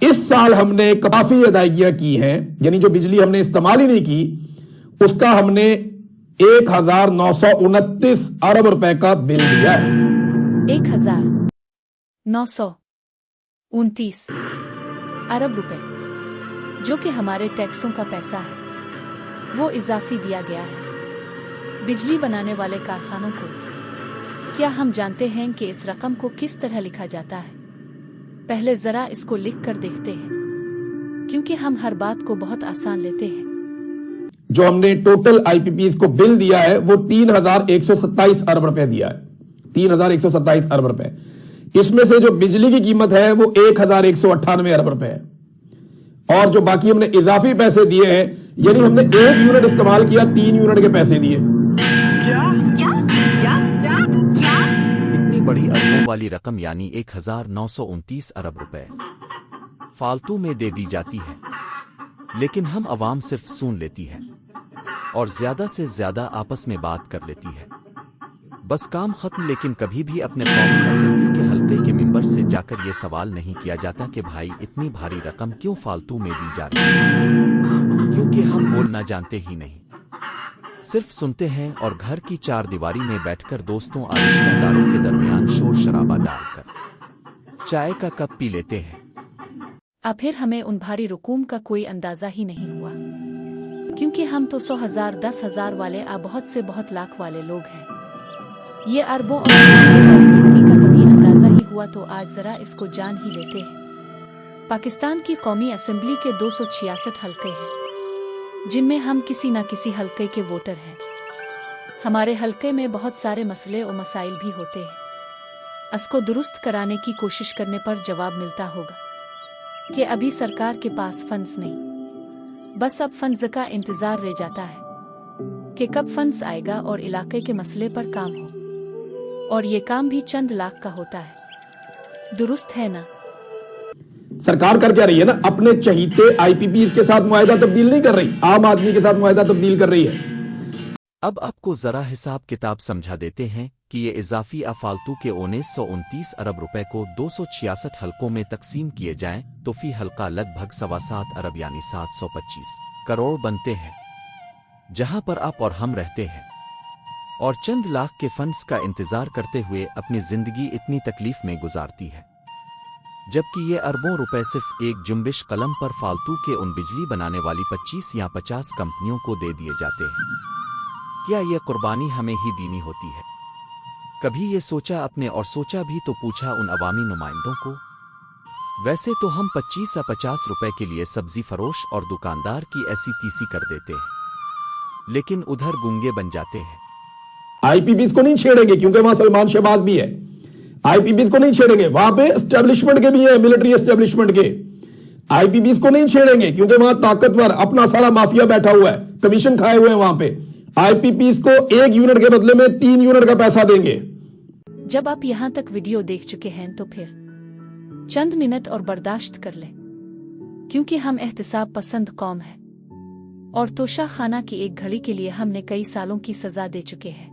اس سال ہم نے کافی ادائیگیاں کی ہیں، یعنی جو بجلی ہم نے استعمال ہی نہیں کی اس کا ہم نے 1929 ارب روپے کا بل دیا ہے۔ 1929 ارب روپے جو کہ ہمارے ٹیکسوں کا پیسہ ہے، وہ اضافی دیا گیا ہے بجلی بنانے والے کارخانوں کو۔ کیا ہم جانتے ہیں کہ اس رقم کو کس طرح لکھا جاتا ہے؟ پہلے ذرا اس کو لکھ کر دیکھتے ہیں، کیونکہ ہم ہر بات کو بہت آسان لیتے ہیں۔ جو ہم نے ٹوٹل آئی پی پیز کو بل دیا ہے وہ 3127 ارب روپے دیا ہے، 3127 ارب روپے۔ اس میں سے جو بجلی کی قیمت ہے وہ 1198 ارب روپے ہے، اور جو باقی ہم نے اضافی پیسے دیے ہیں، یعنی ہم نے 1 یونٹ استعمال کیا 3 یونٹ کے پیسے دیے۔ اتنی بڑی اربوں والی رقم یعنی 1929 ارب روپے فالتو میں دے دی جاتی ہے، لیکن ہم عوام صرف سن لیتی ہے اور زیادہ سے زیادہ آپس میں بات کر لیتی ہے، بس کام ختم۔ لیکن کبھی بھی اپنے قومی اسمبلی کے حلقے کے ممبر سے جا کر یہ سوال نہیں کیا جاتا کہ بھائی اتنی بھاری رقم کیوں فالتو میں دی جا رہی ہے، کیونکہ ہم بولنا جانتے ہی نہیں، صرف سنتے ہیں اور گھر کی 4 دیواری میں بیٹھ کر دوستوں اور رشتہ داروں کے درمیان شور شرابہ ڈال کر چائے کا کپ پی لیتے ہیں۔ اب پھر ہمیں ان بھاری رقوم کا کوئی اندازہ ہی نہیں ہوا، کیونکہ ہم تو 100,000 10,000 والے بہت سے بہت لاکھ والے لوگ ہیں۔ یہ اربوں اور والی گنتی کا کبھی اندازہ ہی ہوا تو آج ذرا اس کو جان ہی لیتے ہیں۔ پاکستان کی قومی اسمبلی کے 266 حلقے ہیں، جن میں ہم کسی نہ کسی حلقے کے ووٹر ہیں۔ ہمارے حلقے میں بہت سارے مسئلے و مسائل بھی ہوتے ہیں، اس کو درست کرانے کی کوشش کرنے پر جواب ملتا ہوگا کہ ابھی سرکار کے پاس فنڈز نہیں، بس اب فنڈز کا انتظار رہ جاتا ہے کہ کب فنڈز آئے گا اور علاقے کے مسئلے پر کام ہو، اور یہ کام بھی چند لاکھ کا ہوتا ہے۔ درست ہے نا؟ سرکار کر کیا رہی ہے نا، اپنے چہیتے آئی پی پیز کے ساتھ معاہدہ تبدیل نہیں کر رہی، عام آدمی کے ساتھ معاہدہ تبدیل کر رہی ہے۔ اب آپ کو ذرا حساب کتاب سمجھا دیتے ہیں کہ یہ اضافی فالتو کے 1929 ارب روپے کو 266 حلقوں میں تقسیم کیے جائیں تو فی حلقہ لگ بھگ 7.25 ارب یعنی 725 کروڑ بنتے ہیں، جہاں پر آپ اور ہم رہتے ہیں، اور چند لاکھ کے فنڈز کا انتظار کرتے ہوئے اپنی زندگی اتنی تکلیف میں گزارتی ہے، جبکہ یہ اربوں روپے صرف ایک جنبش قلم پر فالتو کے ان بجلی بنانے والی 25 یا 50 کمپنیوں کو دے دیے جاتے ہیں۔ کیا یہ قربانی ہمیں ہی دینی ہوتی ہے؟ کبھی یہ سوچا اپنے اور سوچا بھی تو پوچھا ان عوامی نمائندوں کو؟ ویسے تو ہم 25 یا 50 روپے کے لیے سبزی فروش اور دکاندار کی ایسی تیسی کر دیتے ہیں، لیکن ادھر گونگے بن جاتے ہیں۔ آئی پی پیز کو نہیں چھیڑیں گے کیونکہ وہاں سلمان شہباز بھی ہے، آئی پی پیز کو نہیں چھیڑیں گے، وہاں پہ اسٹیبلشمنٹ کے بھی ہیں، ملٹری اسٹیبلشمنٹ کے۔ آئی پی پیز کو نہیں چھیڑیں گے کیونکہ وہاں طاقتور اپنا سارا مافیا بیٹھا ہوا ہے، کمیشن کھائے ہوئے ہیں وہاں پہ۔ آئی پی پیز کو 1 یونٹ کے بدلے میں 3 یونٹ کا پیسہ دیں گے۔ جب آپ یہاں تک ویڈیو دیکھ چکے ہیں تو پھر چند منٹ اور برداشت کر لیں، کیونکہ ہم احتساب پسند قوم ہے، اور توشہ خانہ کی ایک گھڑی کے لیے ہم نے کئی سالوں کی سزا دے چکے ہیں،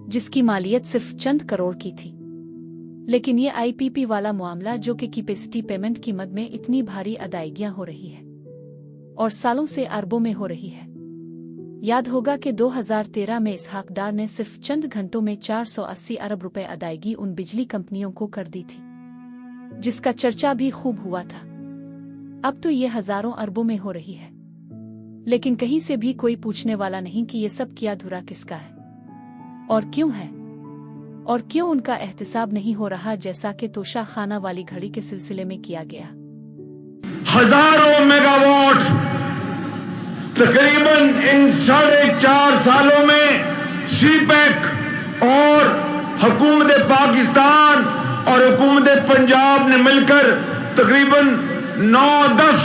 جس کی مالیت صرف چند کروڑ کی تھی۔ لیکن یہ آئی پی پی والا معاملہ جو کہ کیپیسٹی پیمنٹ کی مد میں اتنی بھاری ادائیگیاں ہو رہی ہے اور سالوں سے اربوں میں ہو رہی ہے۔ یاد ہوگا کہ 2013 میں اسحاق ڈار نے صرف چند گھنٹوں میں 480 ارب روپے ادائیگی ان بجلی کمپنیوں کو کر دی تھی، جس کا چرچا بھی خوب ہوا تھا۔ اب تو یہ ہزاروں اربوں میں ہو رہی ہے، لیکن کہیں سے بھی کوئی پوچھنے والا نہیں کہ یہ سب کیا دھرا کس کا ہے اور کیوں ہے، اور کیوں ان کا احتساب نہیں ہو رہا جیسا کہ توشہ خانہ والی گھڑی کے سلسلے میں کیا گیا۔ ہزاروں میگا واٹ تقریباً ان 4.5 سالوں میں سی پیک اور حکومت پاکستان اور حکومت پنجاب نے مل کر تقریباً 9-10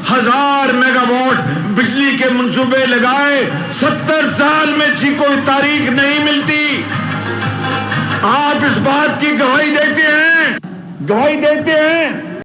ہزار میگا واٹ بجلی کے منصوبے لگائے۔ 70 سال میں اس کی کوئی تاریخ نہیں ملتی۔ آپ اس بات کی گواہی دیتے ہیں